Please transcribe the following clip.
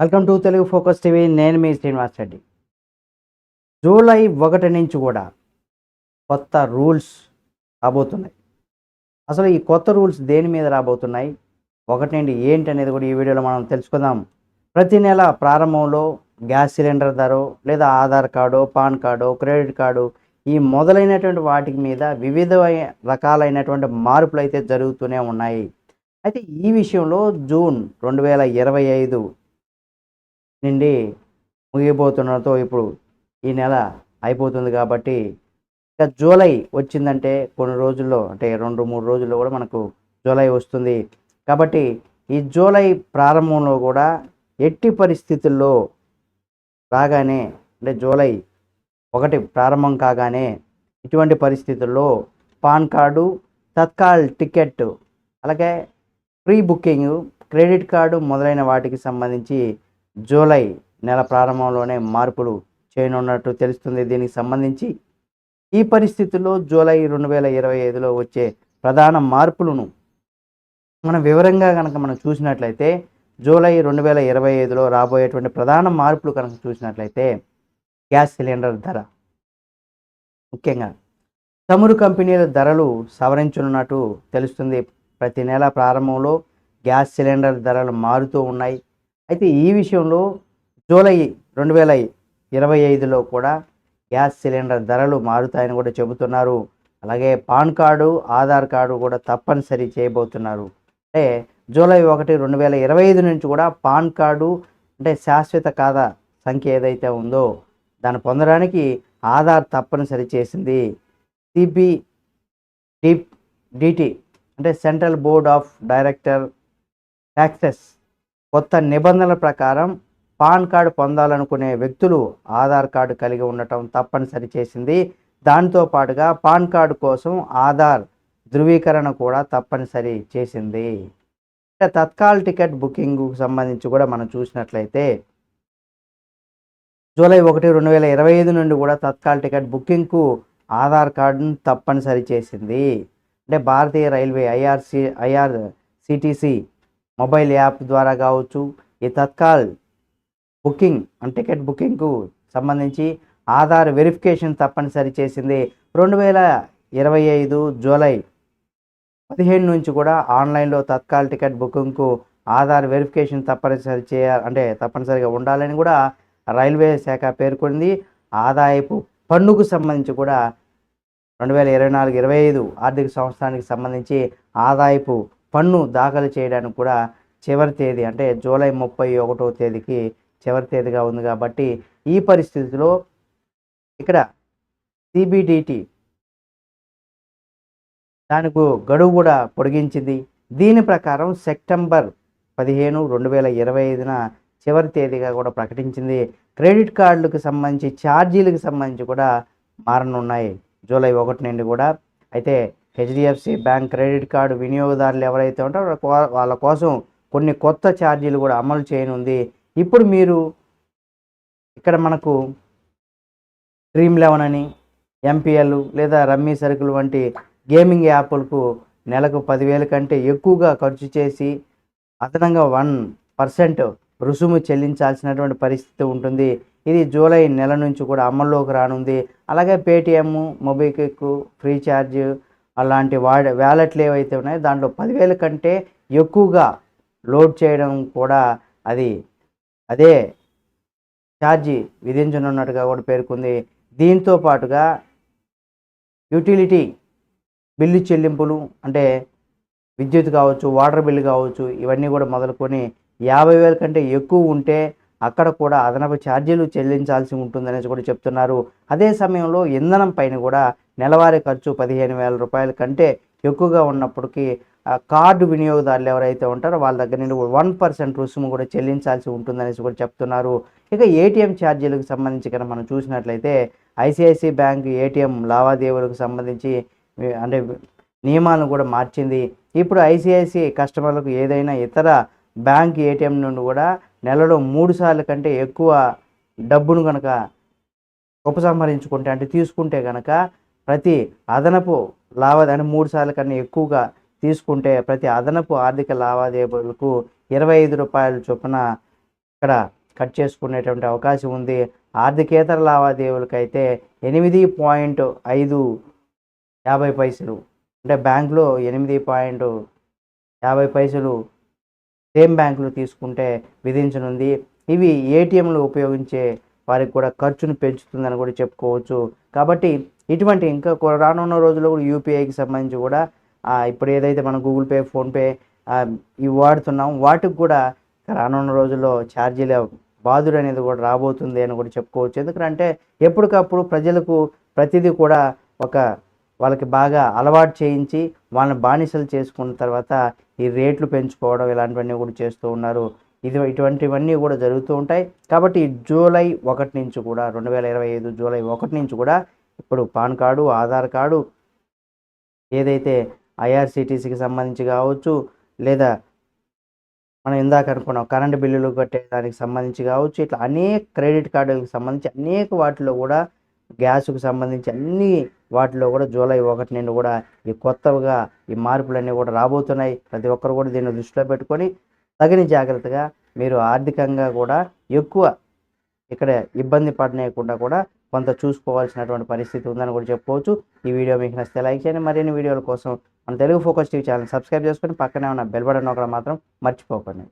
Welcome to Telugu focus TV. నేను మీ Srinivas Reddy. July 1 నుంచి కూడా కొత్త రూల్స్ రాబోతున్నాయి. అసలు ఈ కొత్త రూల్స్ దేని మీద రాబోతున్నాయి, ఒకటి నుండి ఏంటి అనేది కూడా ఈ వీడియోలో మనం తెలుసుకుందాం. ప్రతి నెల ప్రారంభంలో గ్యాస్ సిలిండర్ ధరో లేదా ఆధార్ కార్డో, పాన్ కార్డో, క్రెడిట్ కార్డు ఈ మొదలైనటువంటి వాటి మీద వివిధ రకాలైనటువంటి మార్పులు అయితే జరుగుతూనే ఉన్నాయి. అయితే ఈ విషయంలో జూన్ 2025 నుండి ముగిపోతుండటంతో ఇప్పుడు ఈ నెల అయిపోతుంది కాబట్టి ఇక జూలై వచ్చిందంటే కొన్ని రోజుల్లో, అంటే 2-3 రోజుల్లో కూడా మనకు జూలై వస్తుంది. కాబట్టి ఈ జూలై ప్రారంభంలో కూడా ఎట్టి పరిస్థితుల్లో రాగానే, అంటే జూలై 1 ప్రారంభం కాగానే ఇటువంటి పరిస్థితుల్లో పాన్ కార్డు, తత్కాల్ టికెట్, అలాగే ప్రీ బుకింగ్, క్రెడిట్ కార్డు మొదలైన వాటికి సంబంధించి జూలై నెల ప్రారంభంలోనే మార్పులు చేయనున్నట్టు తెలుస్తుంది. దీనికి సంబంధించి ఈ పరిస్థితుల్లో జూలై 2025లో వచ్చే ప్రధాన మార్పులను మనం వివరంగా కనుక మనం చూసినట్లయితే, జూలై 2025లో రాబోయేటువంటి ప్రధాన మార్పులు కనుక చూసినట్లయితే, గ్యాస్ సిలిండర్ ధర ముఖ్యంగా చమురు కంపెనీల ధరలు సవరించనున్నట్టు తెలుస్తుంది. ప్రతి నెల ప్రారంభంలో గ్యాస్ సిలిండర్ ధరలు మారుతూ ఉన్నాయి. అయితే ఈ విషయంలో జూలై 2025లో కూడా గ్యాస్ సిలిండర్ ధరలు మారుతాయని కూడా చెబుతున్నారు. అలాగే పాన్ కార్డు, ఆధార్ కార్డు కూడా తప్పనిసరి చేయబోతున్నారు. అంటే జూలై 1, 2025 నుంచి కూడా పాన్ కార్డు, అంటే శాశ్వత ఖాతా సంఖ్య ఏదైతే ఉందో దాన్ని పొందడానికి ఆధార్ తప్పనిసరి చేసింది. సిబిడిటి అంటే central board of director taxes కొత్త నిబంధనల ప్రకారం పాన్ కార్డు పొందాలనుకునే వ్యక్తులు ఆధార్ కార్డు కలిగి ఉండటం తప్పనిసరి చేసింది. దాంతో పాటుగా పాన్ కార్డు కోసం ఆధార్ ధృవీకరణ కూడా తప్పనిసరి చేసింది. తత్కాల్ టికెట్ బుకింగ్కు సంబంధించి కూడా మనం చూసినట్లయితే, జూలై 1, 2025 నుండి కూడా తత్కాల్ టికెట్ బుకింగ్కు ఆధార్ కార్డును తప్పనిసరి చేసింది. అంటే భారతీయ రైల్వే ఐఆర్సిటిసి మొబైల్ యాప్ ద్వారా కావచ్చు, ఈ తత్కాల్ బుకింగ్ టికెట్ బుకింగ్కు సంబంధించి ఆధార్ వెరిఫికేషన్ తప్పనిసరి చేసింది. 2025 జూలై 15 నుంచి కూడా ఆన్లైన్లో తత్కాల్ టికెట్ బుకింగ్కు ఆధార్ వెరిఫికేషన్ తప్పనిసరి అంటే తప్పనిసరిగా ఉండాలని కూడా రైల్వే శాఖ పేర్కొంది. ఆదాయపు పన్నుకు సంబంధించి కూడా 2024-25 ఆర్థిక సంవత్సరానికి సంబంధించి ఆదాయపు పన్ను దాఖలు చేయడానికి కూడా చివరి తేదీ, అంటే జూలై 31వ తేదీకి చివరి తేదీగా ఉంది. కాబట్టి ఈ పరిస్థితిలో ఇక్కడ సిబిడిటి దానికి గడువు కూడా పొడిగించింది. దీని ప్రకారం సెప్టెంబర్ 15, 2025న చివరి తేదీగా కూడా ప్రకటించింది. క్రెడిట్ కార్డులకు సంబంధించి ఛార్జీలకు సంబంధించి కూడా మారనున్నాయి జూలై 1 నుండి కూడా. అయితే హెచ్డిఎఫ్సి బ్యాంక్ క్రెడిట్ కార్డు వినియోగదారులు ఎవరైతే ఉంటారో వాళ్ళ కోసం కొన్ని కొత్త ఛార్జీలు కూడా అమలు చేయనుంది. ఇప్పుడు మీరు ఇక్కడ మనకు Dream11 అని, ఎంపీఎల్ లేదా రమ్మీ సర్కిల్ వంటి గేమింగ్ యాప్లకు నెలకు 10,000 కంటే ఎక్కువగా ఖర్చు చేసి అదనంగా 1% రుసుము చెల్లించాల్సినటువంటి పరిస్థితి ఉంటుంది. ఇది జూలై నెల నుంచి కూడా అమల్లోకి రానుంది. అలాగే పేటిఎం, మొబిక్విక్, ఫ్రీచార్జ్ అలాంటి వ్యాలెట్లు ఏవైతే ఉన్నాయో దాంట్లో 10,000 కంటే ఎక్కువగా లోడ్ చేయడం కూడా అదే ఛార్జీ విధించనున్నట్టుగా కూడా పేర్కొంది. దీంతో పాటుగా యూటిలిటీ బిల్లు చెల్లింపులు, అంటే విద్యుత్ కావచ్చు, వాటర్ బిల్లు కావచ్చు, ఇవన్నీ కూడా మొదలుకొని 50,000 కంటే ఎక్కువ ఉంటే అక్కడ కూడా అదనపు ఛార్జీలు చెల్లించాల్సి ఉంటుందనేసి కూడా చెప్తున్నారు. అదే సమయంలో ఇంధనం పైన కూడా నెలవారీ ఖర్చు 15,000 రూపాయల కంటే ఎక్కువగా ఉన్నప్పటికీ కార్డు వినియోగదారులు ఎవరైతే ఉంటారో వాళ్ళ దగ్గర నుండి 1% రుసుము కూడా చెల్లించాల్సి ఉంటుందనేసి కూడా చెప్తున్నారు. ఇక ఏటీఎం ఛార్జీలకు సంబంధించి కనుక మనం చూసినట్లయితే, ఐసిఐసిఐ బ్యాంక్ ఏటీఎం లావాదేవీలకు సంబంధించి అంటే నియమాలను కూడా మార్చింది. ఇప్పుడు ఐసిఐసిఐ కస్టమర్లకు ఏదైనా ఇతర బ్యాంక్ ఏటీఎం నుండి కూడా నెలలో 3 సార్లు కంటే ఎక్కువ డబ్బును కనుక ఉపసంహరించుకుంటే, అంటే తీసుకుంటే కనుక ప్రతి అదనపు లావాదేవీ 3 సార్లు కన్నా ఎక్కువగా తీసుకుంటే ప్రతి అదనపు ఆర్థిక లావాదేవీలకు 25 రూపాయల చొప్పున ఇక్కడ కట్ చేసుకునేటువంటి అవకాశం ఉంది. ఆర్థికేతర లావాదేవీలకైతే 8.50 అంటే బ్యాంకులో 8.50 సేమ్ బ్యాంకులు తీసుకుంటే విధించనుంది. ఇవి ఏటీఎంలు ఉపయోగించే వారికి కూడా ఖర్చును పెంచుతుందని కూడా చెప్పుకోవచ్చు. కాబట్టి ఇటువంటి ఇంకా రానున్న రోజుల్లో కూడా యూపీఐకి సంబంధించి కూడా ఇప్పుడు ఏదైతే మనం గూగుల్ పే, ఫోన్పే ఇవి వాడుతున్నాం, వాటికి కూడా రానున్న రోజుల్లో ఛార్జీల బాధుడు అనేది కూడా రాబోతుంది అని కూడా చెప్పుకోవచ్చు. ఎందుకంటే ఎప్పటికప్పుడు ప్రజలకు ప్రతిదీ కూడా వాళ్ళకి బాగా అలవాటు చేయించి వాళ్ళని బానిసలు చేసుకున్న తర్వాత ఈ రేట్లు పెంచుకోవడం ఇలాంటివన్నీ కూడా చేస్తూ ఉన్నారు. ఇటువంటివన్నీ కూడా జరుగుతూ ఉంటాయి. కాబట్టి జూలై 1 నుంచి కూడా 2025 జూలై 1 నుంచి కూడా ఇప్పుడు పాన్ కార్డు, ఆధార్ కార్డు, ఏదైతే ఐఆర్సిటీసీకి సంబంధించి కావచ్చు, లేదా మనం ఇందాక అనుకున్నాం కరెంటు బిల్లులు కట్టే దానికి సంబంధించి కావచ్చు, ఇట్లా అనేక క్రెడిట్ కార్డులకు సంబంధించి అనేక వాటిలో కూడా గ్యాస్కు సంబంధించి అన్ని వాటిలో కూడా జూలై 1 నుండి కూడా ఈ కొత్తగా ఈ మార్పులన్నీ కూడా రాబోతున్నాయి. ప్రతి ఒక్కరు కూడా దీన్ని దృష్టిలో పెట్టుకొని తగిన జాగ్రత్తగా మీరు ఆర్థికంగా కూడా ఎక్కువ ఇక్కడ ఇబ్బంది పడనేయకుండా కూడా కొంత చూసుకోవాల్సినటువంటి పరిస్థితి ఉందని కూడా చెప్పుకోవచ్చు. ఈ వీడియో మీకు నచ్చితే లైక్ చేయండి. మరిన్ని వీడియోల కోసం మన Telugu focus TV channel subscribe చేసుకొని పక్కనే ఉన్న బెల్ బటన్ నొక్కడం మాత్రం మర్చిపోకండి.